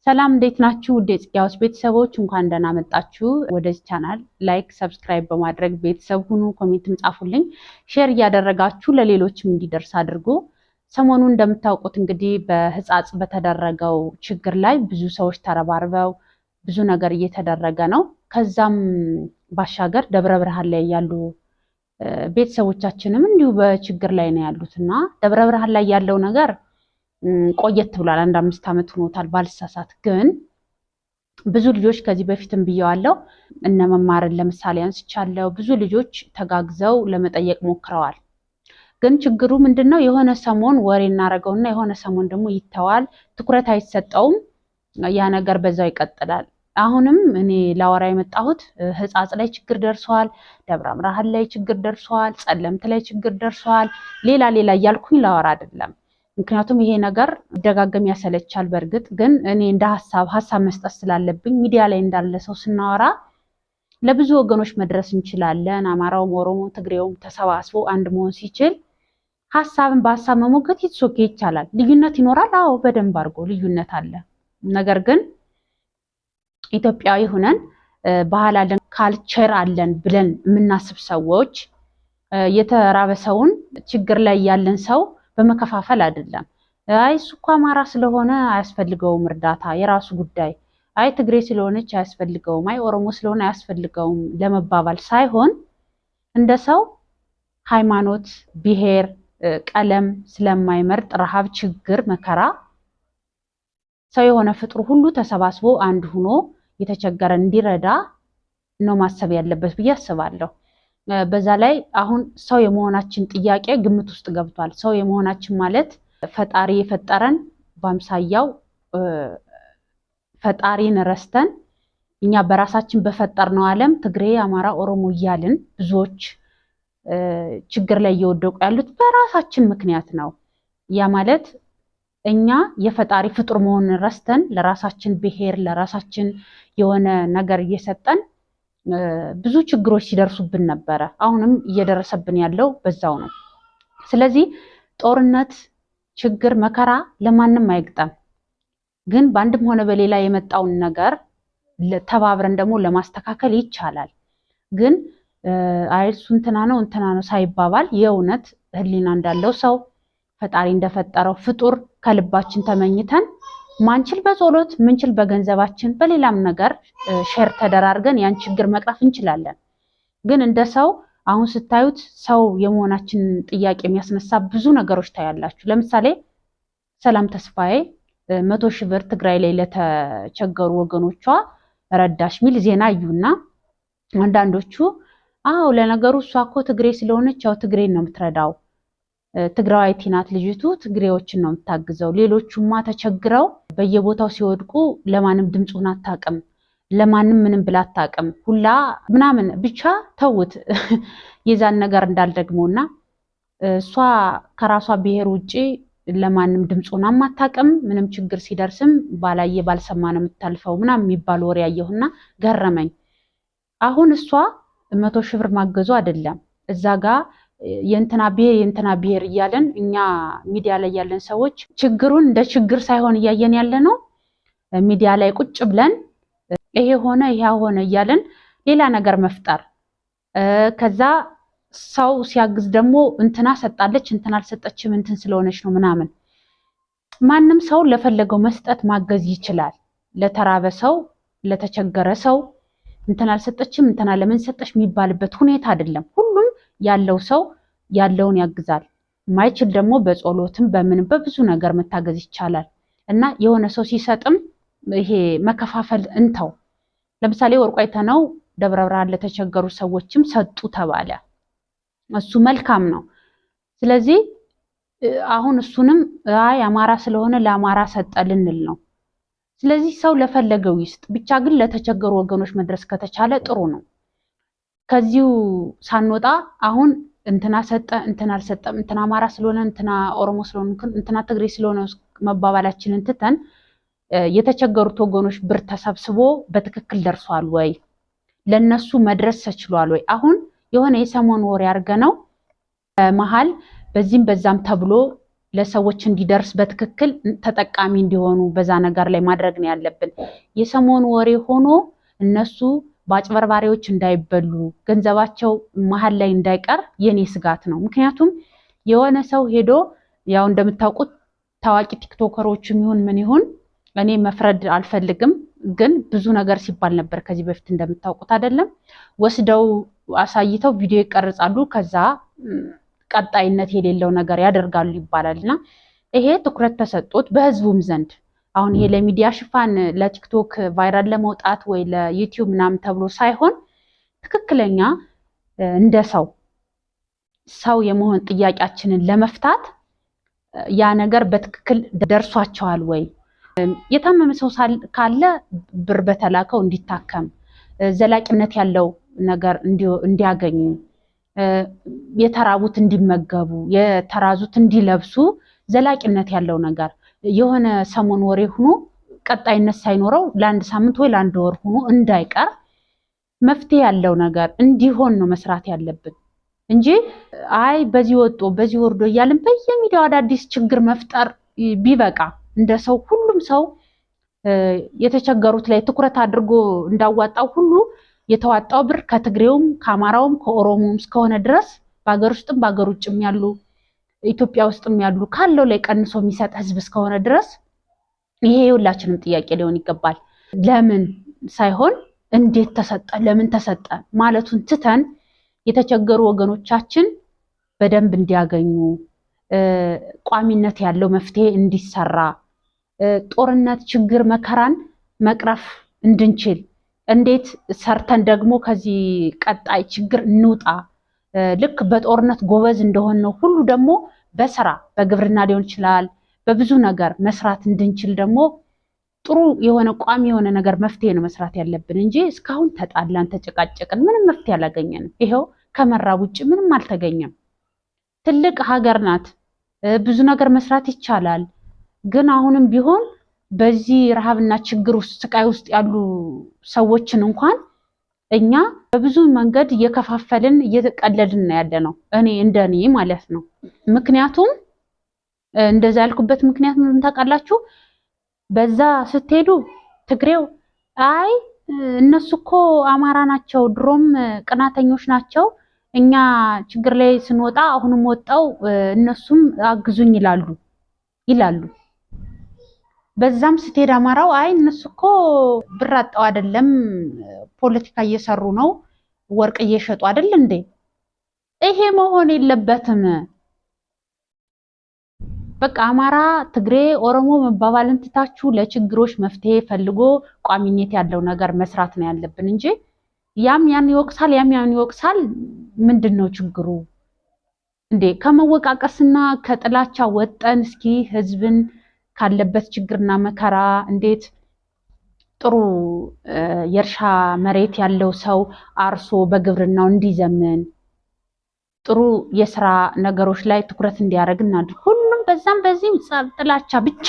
ሰላም እንዴት ናችሁ? ውድ የጽጌሃውስ ቤተሰቦች እንኳን ደህና መጣችሁ ወደዚህ ቻናል። ላይክ ሰብስክራይብ በማድረግ ቤተሰብ ሁኑ። ኮሜንትም ጻፉልኝ፣ ሼር እያደረጋችሁ ለሌሎችም እንዲደርስ አድርጉ። ሰሞኑን እንደምታውቁት እንግዲህ በህጻጽ በተደረገው ችግር ላይ ብዙ ሰዎች ተረባርበው ብዙ ነገር እየተደረገ ነው። ከዛም ባሻገር ደብረ ብርሃን ላይ ያሉ ቤተሰቦቻችንም እንዲሁ በችግር ላይ ነው ያሉትና ደብረ ብርሃን ላይ ያለው ነገር ቆየት ብሏል። 1-5 ዓመት ሆኖታል ባልሳሳት። ግን ብዙ ልጆች ከዚህ በፊትም ብየዋለሁ፣ እነ መማርን ለምሳሌ አንስቻለሁ። ብዙ ልጆች ተጋግዘው ለመጠየቅ ሞክረዋል። ግን ችግሩ ምንድነው? የሆነ ሰሞን ወሬ እናደርገውና የሆነ ሰሞን ደግሞ ይተዋል፣ ትኩረት አይሰጠውም። ያ ነገር በዛው ይቀጥላል። አሁንም እኔ ላወራ የመጣሁት ህጻጽ ላይ ችግር ደርሷል፣ ደብረ ብርሃን ላይ ችግር ደርሷል፣ ጸለምት ላይ ችግር ደርሷል፣ ሌላ እያልኩኝ ላወራ አይደለም። ምክንያቱም ይሄ ነገር ደጋገም ያሰለቻል። በእርግጥ ግን እኔ እንደ ሀሳብ መስጠት ስላለብኝ ሚዲያ ላይ እንዳለ ሰው ስናወራ ለብዙ ወገኖች መድረስ እንችላለን። አማራውም፣ ኦሮሞ፣ ትግሬውም ተሰባስቦ አንድ መሆን ሲችል ሀሳብን በሀሳብ መሞገት ይቻላል። ልዩነት ይኖራል። አዎ በደንብ አድርጎ ልዩነት አለ። ነገር ግን ኢትዮጵያዊ ሆነን ባህል አለን፣ ካልቸር አለን ብለን የምናስብ ሰዎች የተራበ ሰውን ችግር ላይ ያለን ሰው በመከፋፈል አይደለም። አይ እሱ እኮ አማራ ስለሆነ አያስፈልገውም እርዳታ፣ የራሱ ጉዳይ፣ አይ ትግሬ ስለሆነች አያስፈልገውም፣ አይ ኦሮሞ ስለሆነ አያስፈልገውም ለመባባል ሳይሆን እንደ ሰው ሃይማኖት፣ ብሔር፣ ቀለም ስለማይመርጥ ረሃብ፣ ችግር፣ መከራ ሰው የሆነ ፍጡር ሁሉ ተሰባስቦ አንድ ሆኖ የተቸገረ እንዲረዳ ነው ማሰብ ያለበት ብዬ አስባለሁ። በዛ ላይ አሁን ሰው የመሆናችን ጥያቄ ግምት ውስጥ ገብቷል። ሰው የመሆናችን ማለት ፈጣሪ የፈጠረን በአምሳያው ፈጣሪን ረስተን እኛ በራሳችን በፈጠርነው ዓለም ትግሬ፣ አማራ፣ ኦሮሞ እያልን ብዙዎች ችግር ላይ እየወደቁ ያሉት በራሳችን ምክንያት ነው። ያ ማለት እኛ የፈጣሪ ፍጡር መሆንን ረስተን ለራሳችን ብሔር ለራሳችን የሆነ ነገር እየሰጠን ብዙ ችግሮች ሲደርሱብን ነበረ። አሁንም እየደረሰብን ያለው በዛው ነው። ስለዚህ ጦርነት፣ ችግር፣ መከራ ለማንም አይግጠም። ግን በአንድም ሆነ በሌላ የመጣውን ነገር ተባብረን ደግሞ ለማስተካከል ይቻላል። ግን አይሱ እንትና ነው ሳይባባል የእውነት ህሊና እንዳለው ሰው ፈጣሪ እንደፈጠረው ፍጡር ከልባችን ተመኝተን ማንችል በጸሎት ምንችል በገንዘባችን በሌላም ነገር ሼር ተደራርገን ያን ችግር መቅረፍ እንችላለን። ግን እንደ ሰው አሁን ስታዩት ሰው የመሆናችን ጥያቄ የሚያስነሳ ብዙ ነገሮች ታያላችሁ። ለምሳሌ ሰላም ተስፋዬ 100,000 ብር ትግራይ ላይ ለተቸገሩ ወገኖቿ ረዳሽ ሚል ዜና እዩና አንዳንዶቹ አዎ ለነገሩ እሷ እኮ ትግሬ ስለሆነች ያው ትግሬን ነው የምትረዳው፣ ትግራዋይቲ ናት ልጅቱ፣ ትግሬዎችን ነው የምታግዘው። ሌሎቹማ ተቸግረው በየቦታው ሲወድቁ ለማንም ድምፁን አታውቅም፣ ለማንም ምንም ብላ አታውቅም ሁላ ምናምን ብቻ ተውት። የዛን ነገር እንዳልደግመውና እሷ ከራሷ ብሔር ውጪ ለማንም ድምፁን አታውቅም፣ ምንም ችግር ሲደርስም ባላየ ባልሰማ ነው የምታልፈው ምናምን የሚባል ወሬ ያየሁና ገረመኝ። አሁን እሷ 100,000 ብር ማገዙ አይደለም እዛ ጋር የእንትና ብሔር እያለን እኛ ሚዲያ ላይ ያለን ሰዎች ችግሩን እንደ ችግር ሳይሆን እያየን ያለ ነው። ሚዲያ ላይ ቁጭ ብለን ይሄ ሆነ እያለን ሌላ ነገር መፍጠር፣ ከዛ ሰው ሲያግዝ ደግሞ እንትና ሰጣለች እንትና አልሰጠችም እንትን ስለሆነች ነው ምናምን። ማንም ሰው ለፈለገው መስጠት ማገዝ ይችላል። ለተራበ ሰው ለተቸገረ ሰው እንትና አልሰጠችም እንትና ለምን ሰጠች የሚባልበት ሁኔታ አይደለም። ሁሉም ያለው ሰው ያለውን ያግዛል። ማይችል ደግሞ በጸሎትም በምንም በብዙ ነገር መታገዝ ይቻላል። እና የሆነ ሰው ሲሰጥም ይሄ መከፋፈል እንተው። ለምሳሌ ወርቁ አይተነው ደብረ ብርሃን ለተቸገሩ ሰዎችም ሰጡ ተባለ። እሱ መልካም ነው። ስለዚህ አሁን እሱንም አይ አማራ ስለሆነ ለአማራ ሰጠ ልንል ነው። ስለዚህ ሰው ለፈለገው ይስጥ፣ ብቻ ግን ለተቸገሩ ወገኖች መድረስ ከተቻለ ጥሩ ነው። ከዚሁ ሳንወጣ አሁን እንትና ሰጠ እንትና አልሰጠም እንትና አማራ ስለሆነ እንትና ኦሮሞ ስለሆነ እንትና ትግሬ ስለሆነ መባባላችንን ትተን የተቸገሩት ወገኖች ብር ተሰብስቦ በትክክል ደርሷል ወይ? ለነሱ መድረስ ተችሏል ወይ? አሁን የሆነ የሰሞን ወሬ አድርገነው መሀል በዚህም በዛም ተብሎ ለሰዎች እንዲደርስ በትክክል ተጠቃሚ እንዲሆኑ በዛ ነገር ላይ ማድረግ ነው ያለብን። የሰሞኑ ወሬ ሆኖ እነሱ በአጭበርባሪዎች እንዳይበሉ ገንዘባቸው መሀል ላይ እንዳይቀር የኔ ስጋት ነው። ምክንያቱም የሆነ ሰው ሄዶ ያው እንደምታውቁት ታዋቂ ቲክቶከሮችም ይሁን ምን ይሁን እኔ መፍረድ አልፈልግም፣ ግን ብዙ ነገር ሲባል ነበር ከዚህ በፊት እንደምታውቁት አይደለም። ወስደው አሳይተው ቪዲዮ ይቀርጻሉ፣ ከዛ ቀጣይነት የሌለው ነገር ያደርጋሉ ይባላልና ይሄ ትኩረት ተሰጥቶት በህዝቡም ዘንድ አሁን ይሄ ለሚዲያ ሽፋን ለቲክቶክ ቫይራል ለመውጣት ወይ ለዩቲዩብ ምናምን ተብሎ ሳይሆን ትክክለኛ እንደ ሰው የመሆን ጥያቄያችንን ለመፍታት ያ ነገር በትክክል ደርሷቸዋል ወይ? የታመመ ሰው ካለ ብር በተላከው እንዲታከም ዘላቂነት ያለው ነገር እንዲያገኙ፣ የተራቡት እንዲመገቡ፣ የተራዙት እንዲለብሱ ዘላቂነት ያለው ነገር የሆነ ሰሞን ወሬ ሆኖ ቀጣይነት ሳይኖረው ለአንድ ሳምንት ወይ ለአንድ ወር ሆኖ እንዳይቀር መፍትሄ ያለው ነገር እንዲሆን ነው መስራት ያለብን እንጂ አይ በዚህ ወጦ በዚህ ወርዶ እያልን በየሚዲያው አዳዲስ ችግር መፍጠር ቢበቃ እንደ ሰው ሁሉም ሰው የተቸገሩት ላይ ትኩረት አድርጎ እንዳዋጣው ሁሉ የተዋጣው ብር ከትግሬውም ከአማራውም ከኦሮሞም እስከሆነ ድረስ በአገር ውስጥም በአገር ውጭም ያሉ ኢትዮጵያ ውስጥም ያሉ ካለው ላይ ቀንሶ የሚሰጥ ህዝብ እስከሆነ ድረስ ይሄ የሁላችንም ጥያቄ ሊሆን ይገባል። ለምን ሳይሆን እንዴት ተሰጠ፣ ለምን ተሰጠ ማለቱን ትተን የተቸገሩ ወገኖቻችን በደንብ እንዲያገኙ ቋሚነት ያለው መፍትሄ እንዲሰራ ጦርነት፣ ችግር፣ መከራን መቅረፍ እንድንችል እንዴት ሰርተን ደግሞ ከዚህ ቀጣይ ችግር እንውጣ። ልክ በጦርነት ጎበዝ እንደሆነው ሁሉ ደግሞ በስራ በግብርና ሊሆን ይችላል በብዙ ነገር መስራት እንድንችል ደግሞ ጥሩ የሆነ ቋሚ የሆነ ነገር መፍትሄ ነው መስራት ያለብን እንጂ እስካሁን ተጣላን፣ ተጨቃጨቅን፣ ምንም መፍትሄ አላገኘንም። ይሄው ከመራብ ውጭ ምንም አልተገኘም። ትልቅ ሀገር ናት፣ ብዙ ነገር መስራት ይቻላል። ግን አሁንም ቢሆን በዚህ ረሃብና ችግር ውስጥ ስቃይ ውስጥ ያሉ ሰዎችን እንኳን እኛ በብዙ መንገድ እየከፋፈልን እየተቀለድን ያለ ነው። እኔ እንደኔ ማለት ነው። ምክንያቱም እንደዛ ያልኩበት ምክንያት ምን ታውቃላችሁ? በዛ ስትሄዱ ትግሬው አይ እነሱ እኮ አማራ ናቸው፣ ድሮም ቅናተኞች ናቸው፣ እኛ ችግር ላይ ስንወጣ አሁንም ወጣው እነሱም አግዙኝ ይላሉ። በዛም ስትሄድ አማራው አይ እነሱ እኮ ብር አጣው አይደለም ፖለቲካ እየሰሩ ነው፣ ወርቅ እየሸጡ አይደል እንዴ? ይሄ መሆን የለበትም። በቃ አማራ፣ ትግሬ፣ ኦሮሞ መባባልን ትታችሁ ለችግሮች መፍትሄ ፈልጎ ቋሚነት ያለው ነገር መስራት ነው ያለብን እንጂ ያም ያን ይወቅሳል ያም ያን ይወቅሳል። ምንድነው ችግሩ እንዴ? ከመወቃቀስና ከጥላቻ ወጠን እስኪ ህዝብን ካለበት ችግርና መከራ እንዴት ጥሩ የእርሻ መሬት ያለው ሰው አርሶ በግብርናው እንዲዘምን ጥሩ የስራ ነገሮች ላይ ትኩረት እንዲያደርግ እናድርግ። ሁሉም በዛም በዚህም ጥላቻ ብቻ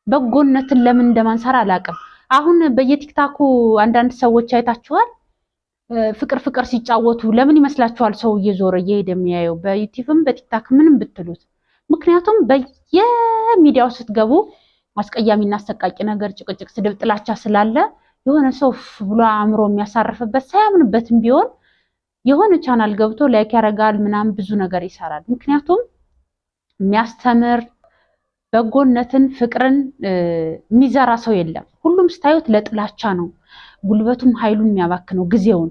በጎነትን ለምን እንደማንሰራ አላውቅም። አሁን በየቲክታኩ አንዳንድ ሰዎች አይታችኋል፣ ፍቅር ሲጫወቱ ለምን ይመስላችኋል ሰው እየዞረ እየሄደ የሚያየው? በዩቲዩብም በቲክታክ ምንም ብትሉት። ምክንያቱም በየሚዲያው ስትገቡ አስቀያሚና አሰቃቂ ነገር፣ ጭቅጭቅ፣ ስድብ፣ ጥላቻ ስላለ የሆነ ሰው ብሎ አእምሮ የሚያሳርፍበት ሳያምንበትም ቢሆን የሆነ ቻናል ገብቶ ላይክ ያደርጋል ምናምን ብዙ ነገር ይሰራል። ምክንያቱም የሚያስተምር በጎነትን ፍቅርን የሚዘራ ሰው የለም። ሁሉም ስታዩት ለጥላቻ ነው ጉልበቱም ኃይሉን የሚያባክነው ጊዜውን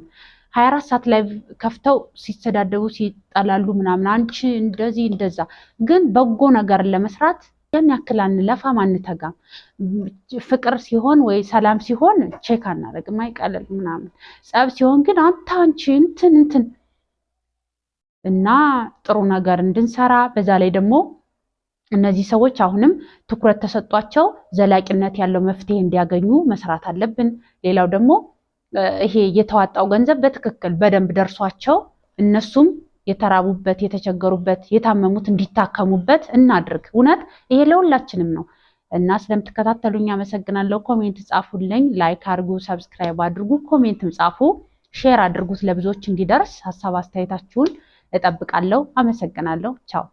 24 ሰዓት ላይ ከፍተው ሲሰዳደቡ ሲጠላሉ ምናምን አንቺ እንደዚህ እንደዛ። ግን በጎ ነገር ለመስራት ያን ያክል አንለፋም አንተጋም። ፍቅር ሲሆን ወይ ሰላም ሲሆን ቼክ አናደርግም አይቀልል ምናምን። ጸብ ሲሆን ግን አንቺ እንትን እና ጥሩ ነገር እንድንሰራ በዛ ላይ ደግሞ እነዚህ ሰዎች አሁንም ትኩረት ተሰጧቸው ዘላቂነት ያለው መፍትሄ እንዲያገኙ መስራት አለብን። ሌላው ደግሞ ይሄ የተዋጣው ገንዘብ በትክክል በደንብ ደርሷቸው እነሱም የተራቡበት የተቸገሩበት የታመሙት እንዲታከሙበት እናድርግ። እውነት ይሄ ለሁላችንም ነው እና ስለምትከታተሉኝ አመሰግናለሁ። ኮሜንት ጻፉልኝ፣ ላይክ አድርጉ፣ ሰብስክራይብ አድርጉ፣ ኮሜንትም ጻፉ፣ ሼር አድርጉት ለብዙዎች እንዲደርስ። ሀሳብ አስተያየታችሁን እጠብቃለሁ። አመሰግናለሁ። ቻው